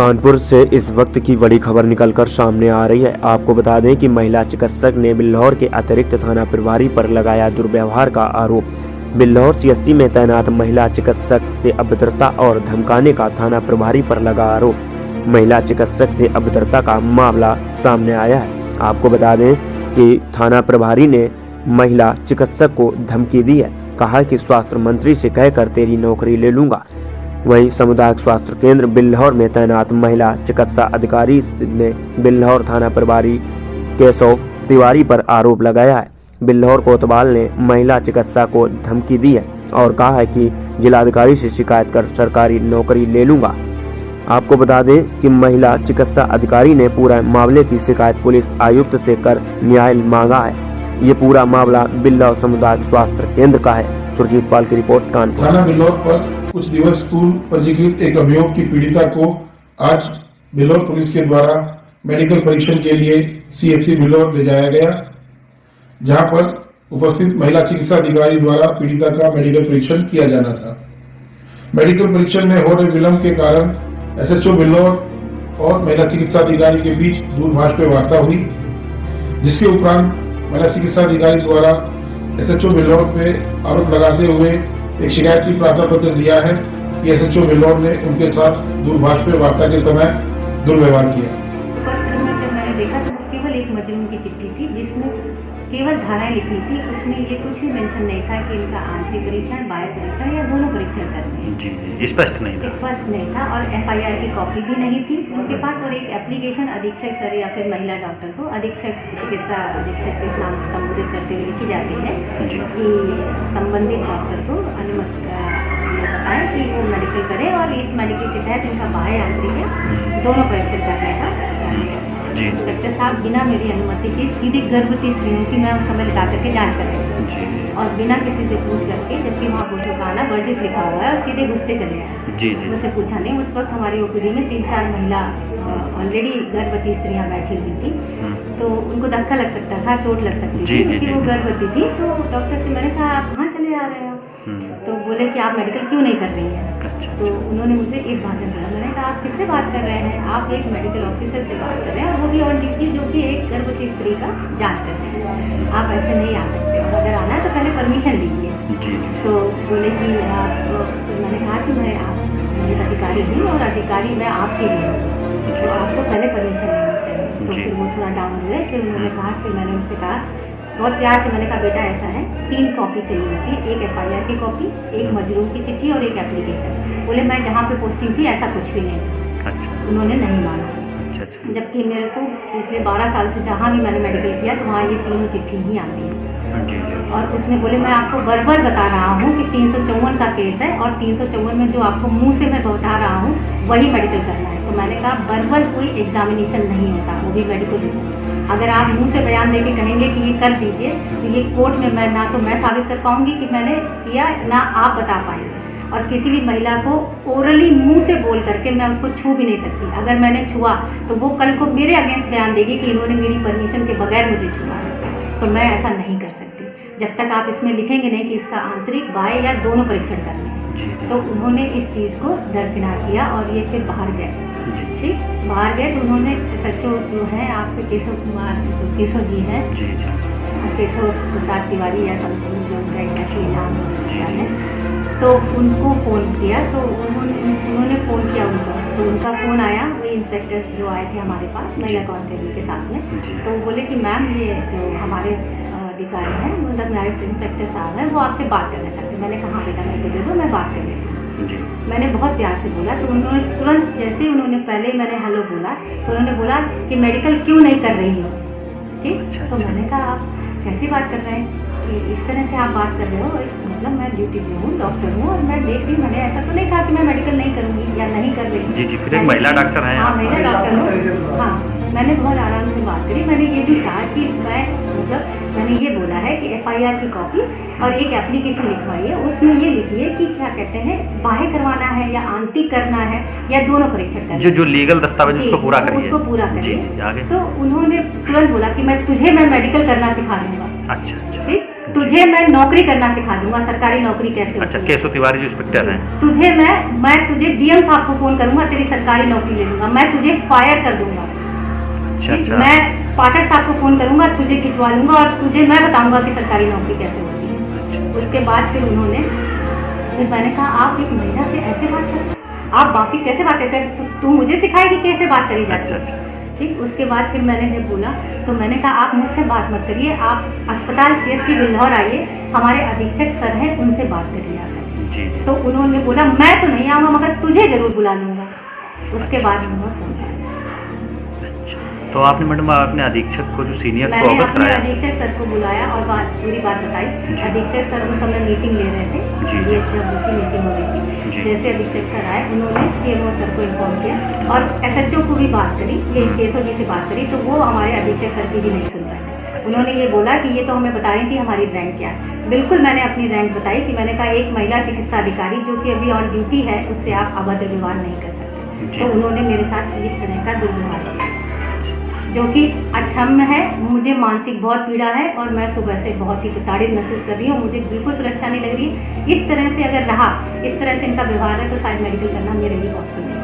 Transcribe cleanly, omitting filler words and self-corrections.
कानपुर से इस वक्त की बड़ी खबर निकलकर सामने आ रही है। आपको बता दें कि महिला चिकित्सक ने बिल्लौर के अतिरिक्त थाना प्रभारी पर लगाया दुर्व्यवहार का आरोप। बिल्लौर सीएचसी में तैनात महिला चिकित्सक से अभद्रता और धमकाने का थाना प्रभारी पर लगा आरोप। महिला चिकित्सक से अभद्रता का मामला सामने आया है। आपको बता दें कि थाना प्रभारी ने महिला चिकित्सक को धमकी दी है। कहा कि स्वास्थ्य मंत्री से कहकर तेरी नौकरी ले लूंगा। वहीं सामुदायिक स्वास्थ्य केंद्र बिल्लौर में तैनात महिला चिकित्सा अधिकारी ने बिल्लौर थाना प्रभारी केशव तिवारी पर आरोप लगाया है। बिल्लौर कोतवाल ने महिला चिकित्सा को धमकी दी है और कहा है कि जिलाधिकारी से शिकायत कर सरकारी नौकरी ले लूंगा। आपको बता दें कि महिला चिकित्सा अधिकारी ने पूरा मामले की शिकायत पुलिस आयुक्त से कर न्याय मांगा है। ये पूरा मामला बिल्लौर सामुदायिक स्वास्थ्य केंद्र का है। सुरजीत पाल की रिपोर्ट, कानपुर। थाना बिल्लौर पर कुछ दिवस पूर्व पंजीकृत एक अभियोग की पीड़िता को आज बिल्लौर पुलिस के द्वारा मेडिकल परीक्षण के लिए सीएचसी बिल्लौर ले जाया गया, जहां पर उपस्थित महिला चिकित्सा अधिकारी द्वारा पीड़िता का मेडिकल परीक्षण किया जाना था। मेडिकल परीक्षण में हो रहे विलंब के कारण एसएचओ बिल्लौर और महिला चिकित्सा अधिकारी के बीच दूरभाष पर वार्ता हुई, जिसके उपरांत महिला चिकित्सा अधिकारी द्वारा एसएचओ बिल्लौर पे आरोप लगाते हुए एक शिकायत की प्रार्थना पत्र दिया है कि एसएचओ बिल्लौर ने उनके साथ दूरभाष पे वार्ता के समय दुर्व्यवहार किया। पत्र में जब मैंने देखा तो केवल एक मजलूम की चिट्ठी थी, जिसमें केवल धाराएं लिखी थी। उसमें ये कुछ भी मेंशन नहीं था कि इनका आंतरिक परीक्षण, बाह्य परीक्षण या दोनों परीक्षण करने हैं। जी, स्पष्ट नहीं था और एफआईआर की कॉपी भी नहीं थी उनके पास। और एक एप्लीकेशन अधीक्षक सर या फिर महिला डॉक्टर को अधीक्षक चिकित्सा अधीक्षक इस नाम से संबोधित करते हुए लिखी जाती है कि संबंधित डॉक्टर को अनुमति बताएं कि वो मेडिकल करें और इस मेडिकल के तहत इनका बाह्य आंतरिक दोनों परीक्षण करने का। इंस्पेक्टर साहब बिना मेरी अनुमति के सीधे गर्भवती स्त्रियों की मैं उस समय लिखा करके जांच कर रही थी और बिना किसी से पूछ करके, जबकि वहाँ पुरुषों का आना वर्जित लिखा हुआ है, और सीधे घुसते चले आए। मुझसे पूछा नहीं। उस वक्त हमारी ओपीडी में 3-4 महिला ऑलरेडी गर्भवती स्त्रियाँ बैठी हुई थी, तो उनको धक्का लग सकता था, चोट लग सकती थी क्योंकि वो गर्भवती थी। तो डॉक्टर से मैंने कहा आप कहाँ चले आ रहे हो? तो बोले कि आप मेडिकल क्यों नहीं कर रही हैं? तो उन्होंने मुझे इस भाषा में बोला। मैंने कहा आप किससे बात कर रहे हैं? आप एक मेडिकल ऑफिसर से बात कर रहे हैं और वो भी ऑन ड्यूटी, जो कि एक गर्भवती स्त्री का जांच कर रहे हैं। आप ऐसे नहीं आ सकते और अगर आना है तो पहले परमिशन लीजिए। तो बोले कि आप, तो मैंने कहा कि मैं आप अधिकारी हूँ और अधिकारी मैं आपके लिए हूँ, तो आपको पहले परमिशन लेनी चाहिए। तो फिर वो थोड़ा डाउन हुए। फिर उन्होंने कहा, फिर मैंने उनसे कहा बहुत प्यार से, मैंने कहा बेटा ऐसा है 3 कॉपी चाहिए होती है, एक एफआईआर की कॉपी, एक मजरूम की चिट्ठी और एक एप्लीकेशन। बोले मैं जहाँ पे पोस्टिंग थी ऐसा कुछ भी नहीं था। उन्होंने नहीं माना। जबकि मेरे को पिछले 12 साल से जहाँ भी मैंने मेडिकल किया तो वहाँ ये तीनों चिट्ठी ही आती है। और उसमें बोले मैं आपको वर्बल बता रहा हूँ कि 354 का केस है और 354 में जो आपको मुंह से मैं बता रहा हूँ वही मेडिकल करना है। तो मैंने कहा वर्बल कोई एग्जामिनेशन नहीं होता, वो भी मेडिकल। अगर आप मुंह से बयान देके कहेंगे कि ये कर दीजिए तो ये कोर्ट में मैं ना तो मैं साबित कर पाऊंगी कि मैंने किया, ना आप बता पाएंगे। और किसी भी महिला को ओरली मुंह से बोल करके मैं उसको छू भी नहीं सकती। अगर मैंने छुआ तो वो कल को मेरे अगेंस्ट बयान देगी कि इन्होंने मेरी परमिशन के बगैर मुझे छुआ है, तो मैं ऐसा नहीं कर सकती जब तक आप इसमें लिखेंगे नहीं कि इसका आंतरिक, बाह्य या दोनों परीक्षण करने हैं। तो उन्होंने इस चीज़ को दरकिनार किया और ये फिर बाहर गए। ठीक, बाहर गए तो उन्होंने सचो जो है आपके केशव कुमार, जो केशव जी हैं, केशव प्रसाद तिवारी या समथिंग, जो उनका ऐसे नाम है, तो उनको फ़ोन किया। तो उन्होंने फ़ोन किया उनको, तो उनका फ़ोन आया। वही इंस्पेक्टर जो आए थे हमारे पास महिला कांस्टेबल के साथ में, तो वो बोले कि मैम ये जो हमारे अधिकारी हैं, मतलब हमारे इंस्पेक्टर साहब हैं, वो आपसे बात करना चाहते हैं। मैंने कहा हाँ बेटा मेरे को दे दो, मैं बात कर लेती हूँ। मैंने बहुत प्यार से बोला। तो उन्होंने तुरंत, जैसे ही उन्होंने पहले ही मैंने हेलो बोला तो उन्होंने बोला कि मेडिकल क्यों नहीं कर रही हो? ठीक, तो मैंने कहा आप कैसी बात कर रहे हैं कि इस तरह से आप बात कर रहे हो? मतलब मैं ड्यूटी पे हूँ, डॉक्टर हूँ और मैं देख रही हूँ, मैंने ऐसा तो नहीं कहा कि मैं मेडिकल नहीं करूँगी या नहीं कर रही हूँ। फिर एक महिला डॉक्टर है। हाँ, महिला डॉक्टर हूँ। हाँ, मैंने बहुत आराम से बात करी। मैंने ये भी कहा कि मैंने ये बोला है कि एफआईआर की कॉपी और एक एप्लीकेशन लिखवाई है, उसमें ये लिखिए कि क्या कहते हैं, बाह्य करवाना है या आंतरिक करना है या दोनों परीक्षण करना है, जो लीगल दस्तावेज उसको पूरा करिए, उसको पूरा करिए। तो उन्होंने तुरंत बोला कि मैं तुझे मेडिकल करना सिखा दूंगा। अच्छा, ठीक, तुझे मैं नौकरी करना सिखा दूंगा, सरकारी नौकरी कैसे अच्छा, होती है। केशव तिवारी जो इंस्पेक्टर हैं। तुझे मैं तुझे डीएम साहब को फोन करूंगा, तेरी सरकारी नौकरी ले लूंगा, मैं तुझे फायर कर दूंगा। अच्छा अच्छा। मैं पाठक साहब को फोन करूंगा, तुझे खिंचवा लूंगा और तुझे मैं बताऊंगा कि सरकारी नौकरी कैसे होती है। उसके बाद फिर मैंने कहा आप एक महिला से ऐसे बात करते, आप बाकी कैसे बात करते हैं, तू मुझे सिखाएगी कैसे बात करी जाती है। ठीक, उसके बाद फिर मैंने जब बोला तो मैंने कहा आप मुझसे बात मत करिए, आप अस्पताल CSC बिल्हौर आइए, हमारे अधीक्षक सर हैं उनसे बात करिए आकर। जी। तो उन्होंने बोला मैं तो नहीं आऊँगा मगर तुझे ज़रूर बुला लूँगा। उसके बाद उन्होंने फोन किया। तो आपने मैडम अपने अधीक्षक को जो सीनियर को मैंने अवगत अपने कराया? अधीक्षक सर को बुलाया और पूरी बात बताई। जी। अधीक्षक सर उस समय मीटिंग ले रहे थे, जी। DSW की मीटिंग हो रही जी। थी। जैसे अधीक्षक सर आए उन्होंने CMO सर को इन्फॉर्म किया और SHO को भी बात करी, ये केशव जी से बात करी, तो वो हमारे अधीक्षक सर की भी नहीं सुन रहे थे। उन्होंने ये बोला कि ये तो हमें बता रही थी हमारी रैंक क्या है। बिल्कुल मैंने अपनी रैंक बताई कि मैंने कहा एक महिला चिकित्सा अधिकारी जो कि अभी ऑन ड्यूटी है उससे आप अभद्र व्यवहार नहीं कर सकते। जी। तो उन्होंने मेरे साथ इस तरह का दुर्व्यवहार किया जो कि अक्षम्य है। मुझे मानसिक बहुत पीड़ा है और मैं सुबह से बहुत ही प्रताड़ित महसूस कर रही हूँ, मुझे बिल्कुल सुरक्षा नहीं लग रही है। इस तरह से अगर रहा, इस तरह से इनका व्यवहार है तो शायद मेडिकल करना मेरे लिए पॉसिबल नहीं है।